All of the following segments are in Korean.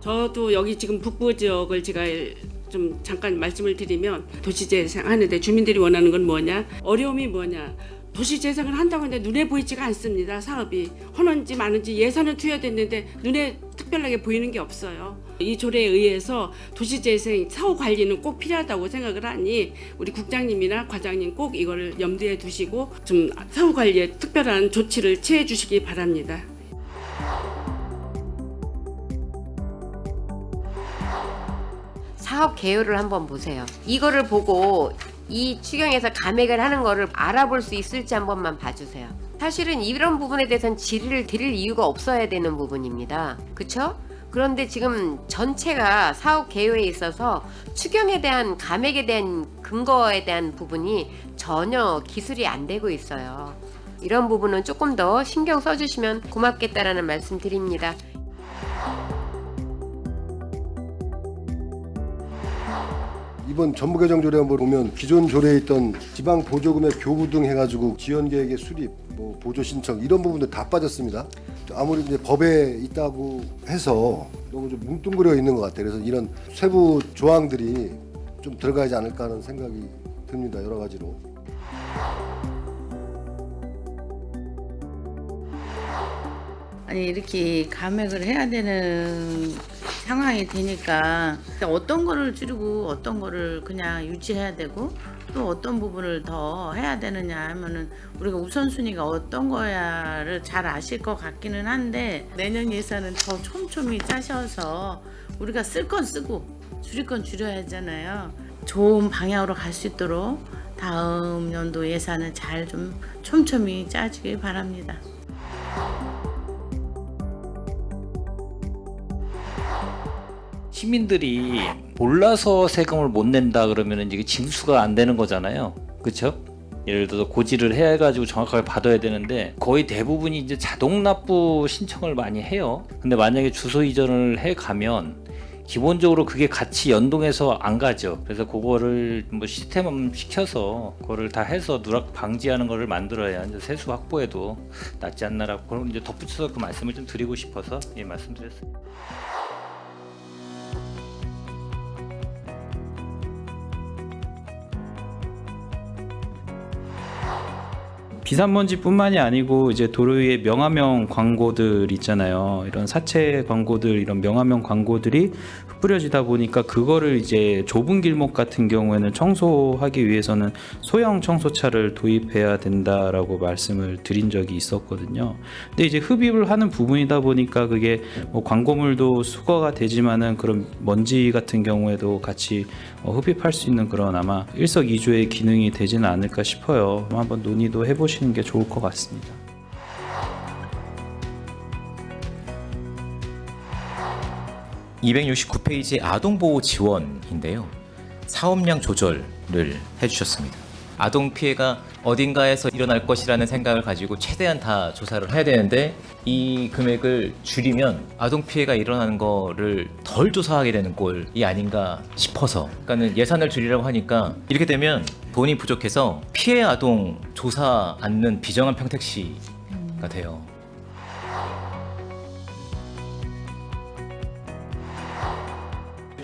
저도 여기 지금 북부 지역을 제가 좀 잠깐 말씀을 드리면 도시재생 하는데 주민들이 원하는 건 뭐냐? 어려움이 뭐냐? 도시재생을 한다고 하는데 눈에 보이지가 않습니다. 사업이 허는지 마는지 예산은 투여됐는데 눈에 특별하게 보이는 게 없어요. 이 조례에 의해서 도시재생 사후 관리는 꼭 필요하다고 생각을 하니 우리 국장님이나 과장님 꼭 이거를 염두에 두시고 좀 사후 관리에 특별한 조치를 취해 주시기 바랍니다. 사업 개요를 한번 보세요. 이거를 보고 이 추경에서 감액을 하는 거를 알아볼 수 있을지 한 번만 봐주세요. 사실은 이런 부분에 대해서는 질의를 드릴 이유가 없어야 되는 부분입니다. 그쵸? 그런데 지금 전체가 사업 개요에 있어서 추경에 대한 감액에 대한 근거에 대한 부분이 전혀 기술이 안 되고 있어요. 이런 부분은 조금 더 신경 써주시면 고맙겠다라는 말씀 드립니다. 이번 정부개정조례 한번 보면 기존 조례에 있던 지방 보조금의 교부 등 해가지고 지원 계획의 수립, 뭐 보조 신청 이런 부분들 다 빠졌습니다. 아무리 이제 법에 있다고 해서 너무 좀 뭉뚱그려 있는 것 같아요. 그래서 이런 세부 조항들이 좀 들어가지 않을까 하는 생각이 듭니다. 여러 가지로. 아니 이렇게 감액을 해야 되는 상황이 되니까 어떤 거를 줄이고 어떤 거를 그냥 유지해야 되고 또 어떤 부분을 더 해야 되느냐 하면은 우리가 우선순위가 어떤 거야를 잘 아실 것 같기는 한데 내년 예산은 더 촘촘히 짜셔서 우리가 쓸 건 쓰고 줄일 건 줄여야 하잖아요. 좋은 방향으로 갈 수 있도록 다음 연도 예산은 잘 좀 촘촘히 짜주길 바랍니다. 시민들이 몰라서 세금을 못 낸다 그러면 이게 징수가 안 되는 거잖아요. 그렇죠? 예를 들어서 고지를 해가지고 정확하게 받아야 되는데 거의 대부분이 이제 자동 납부 신청을 많이 해요. 근데 만약에 주소 이전을 해 가면 기본적으로 그게 같이 연동해서 안 가죠. 그래서 그거를 뭐 시스템 시켜서 그거를 다 해서 누락 방지하는 거를 만들어야 이제 세수 확보에도 낫지 않나라고 그럼 이제 덧붙여서 그 말씀을 좀 드리고 싶어서 예 말씀드렸습니다. 비산먼지뿐만이 아니고 이제 도로 위에 명화명 광고들 있잖아요. 이런 사채 광고들, 이런 명화명 광고들이 흩뿌려지다 보니까 그거를 이제 좁은 길목 같은 경우에는 청소하기 위해서는 소형 청소차를 도입해야 된다라고 말씀을 드린 적이 있었거든요. 근데 이제 흡입을 하는 부분이다 보니까 그게 뭐 광고물도 수거가 되지만은 그런 먼지 같은 경우에도 같이 흡입할 수 있는 그런 아마 일석이조의 기능이 되지는 않을까 싶어요. 한번 논의도 해보시는 게 좋을 것 같습니다. (269페이지) 아동보호 지원인데요. 사업량 조절을 해주셨습니다. 아동 피해가 어딘가에서 일어날 것이라는 생각을 가지고 최대한 다 조사를 해야 되는데 이 금액을 줄이면 아동 피해가 일어나는 거를 덜 조사하게 되는 꼴이 아닌가 싶어서 그러니까는 예산을 줄이라고 하니까 이렇게 되면 돈이 부족해서 피해 아동 조사 않는 비정한 평택시가 돼요.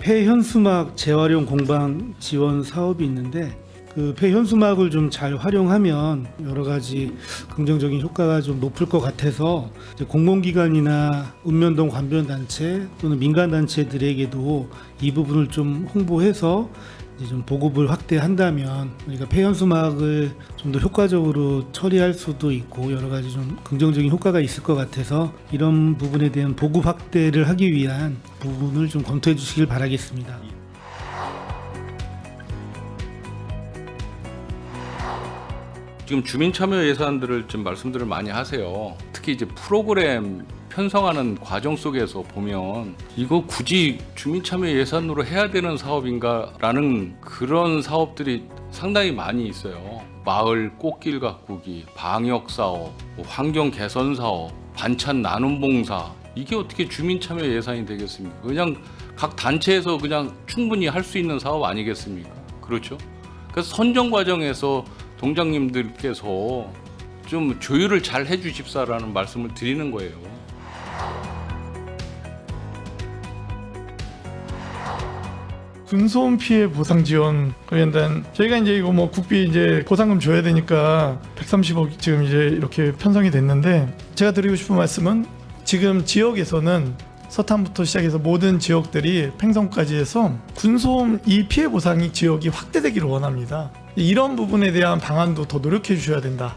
폐현수막 재활용 공방 지원 사업이 있는데 그 폐현수막을 좀 잘 활용하면 여러 가지 긍정적인 효과가 좀 높을 것 같아서 이제 공공기관이나 읍면동 관변단체 또는 민간단체들에게도 이 부분을 좀 홍보해서 이제 좀 보급을 확대한다면 우리가 폐현수막을 좀 더 효과적으로 처리할 수도 있고 여러 가지 좀 긍정적인 효과가 있을 것 같아서 이런 부분에 대한 보급 확대를 하기 위한 부분을 좀 검토해 주시길 바라겠습니다. 지금 주민 참여 예산들을 좀 말씀들을 많이 하세요. 특히 이제 프로그램 편성하는 과정 속에서 보면 이거 굳이 주민 참여 예산으로 해야 되는 사업인가라는 그런 사업들이 상당히 많이 있어요. 마을 꽃길 가꾸기, 방역 사업, 환경 개선 사업, 반찬 나눔 봉사 이게 어떻게 주민 참여 예산이 되겠습니까? 그냥 각 단체에서 그냥 충분히 할 수 있는 사업 아니겠습니까? 그렇죠? 그래서 선정 과정에서 동장님들께서 좀 조율을 잘 해주십사라는 말씀을 드리는 거예요. 군소음 피해 보상 지원 관련된 저희가 이제 이거 뭐 국비 이제 보상금 줘야 되니까 130억 지금 이제 이렇게 편성이 됐는데 제가 드리고 싶은 말씀은 지금 지역에서는 서탄부터 시작해서 모든 지역들이 팽성까지 해서 군소음 이 피해 보상이 지역이 확대되기를 원합니다. 이런 부분에 대한 방안도 더 노력해 주셔야 된다.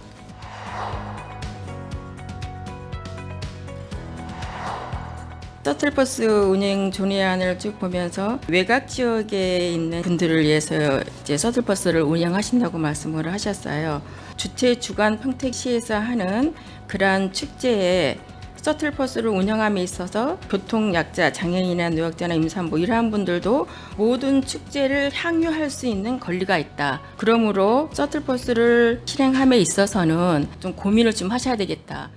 셔틀버스 운행 존의안을 쭉 보면서 외곽 지역에 있는 분들을 위해서 이제 셔틀버스를 운영하신다고 말씀을 하셨어요. 주최 주간 평택시에서 하는 그러한 축제에 셔틀버스를 운영함에 있어서 교통약자, 장애인이나 노약자나 임산부 이러한 분들도 모든 축제를 향유할 수 있는 권리가 있다. 그러므로 셔틀버스를 실행함에 있어서는 좀 고민을 좀 하셔야 되겠다.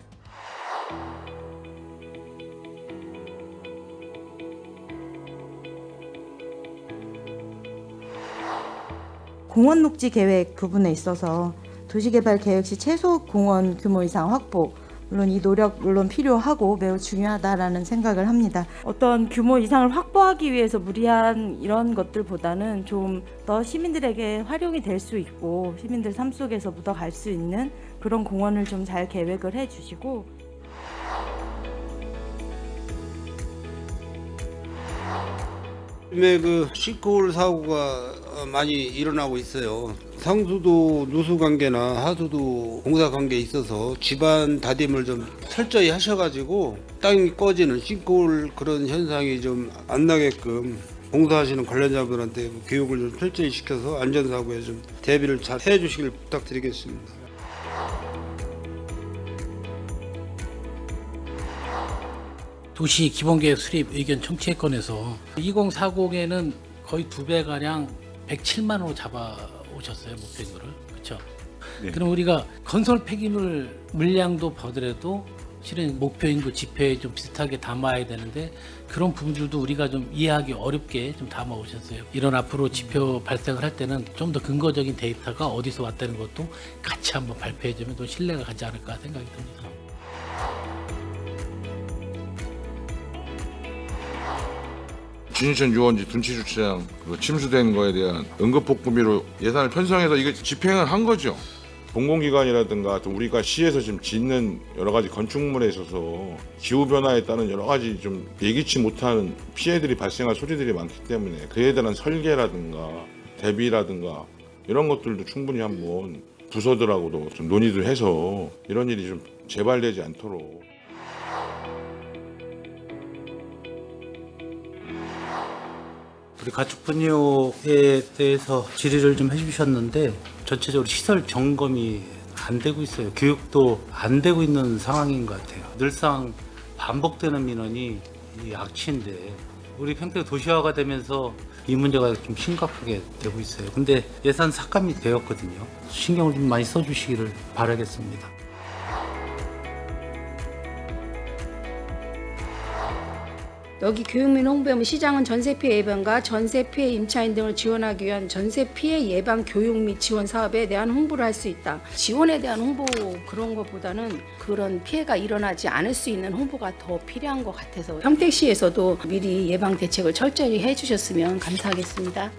공원 녹지 계획 부분에 있어서 도시개발 계획 시 최소 공원 규모 이상 확보, 물론 이 노력 물론 필요하고 매우 중요하다라는 생각을 합니다. 어떤 규모 이상을 확보하기 위해서 무리한 이런 것들보다는 좀 더 시민들에게 활용이 될 수 있고 시민들 삶 속에서 묻어갈 수 있는 그런 공원을 좀 잘 계획을 해주시고. 요즘에 그 싱크홀 사고가 많이 일어나고 있어요. 상수도 누수 관계나 하수도 공사 관계에 있어서 집안 다짐을 좀 철저히 하셔가지고 땅이 꺼지는 싱크홀 그런 현상이 좀 안 나게끔 공사하시는 관련자분한테 교육을 좀 철저히 시켜서 안전사고에 좀 대비를 잘 해주시길 부탁드리겠습니다. 도시 기본계획 수립 의견 청취회건에서 2040에는 거의 2배가량 107만 원으로 잡아오셨어요. 목표인거를. 그렇죠? 네. 그럼 우리가 건설 폐기물 물량도 보더라도 실은 목표인구 지표에 좀 비슷하게 담아야 되는데 그런 부분들도 우리가 좀 이해하기 어렵게 좀 담아오셨어요. 이런 앞으로 지표 발생을 할 때는 좀 더 근거적인 데이터가 어디서 왔다는 것도 같이 한번 발표해주면 또 신뢰가 가지 않을까 생각이 듭니다. 진천 유원지 둔치 주차장 침수된 거에 대한 응급복구비로 예산을 편성해서 이게 집행을 한 거죠. 공공기관이라든가 또 우리가 시에서 지금 짓는 여러 가지 건축물에 있어서 기후 변화에 따른 여러 가지 좀 예기치 못한 피해들이 발생할 소지들이 많기 때문에 그에 대한 설계라든가 대비라든가 이런 것들도 충분히 한번 부서들하고도 좀 논의도 해서 이런 일이 좀 재발되지 않도록. 우리 가축분뇨에 대해서 질의를 좀 해주셨는데 전체적으로 시설 점검이 안 되고 있어요. 교육도 안 되고 있는 상황인 것 같아요. 늘상 반복되는 민원이 이 악취인데 우리 평택 도시화가 되면서 이 문제가 좀 심각하게 되고 있어요. 근데 예산 삭감이 되었거든요. 신경을 좀 많이 써주시기를 바라겠습니다. 여기 교육민 홍보하면 시장은 전세 피해 예방과 전세 피해 임차인 등을 지원하기 위한 전세 피해 예방 교육 및 지원 사업에 대한 홍보를 할 수 있다. 지원에 대한 홍보 그런 것보다는 그런 피해가 일어나지 않을 수 있는 홍보가 더 필요한 것 같아서 평택시에서도 미리 예방 대책을 철저히 해주셨으면 감사하겠습니다.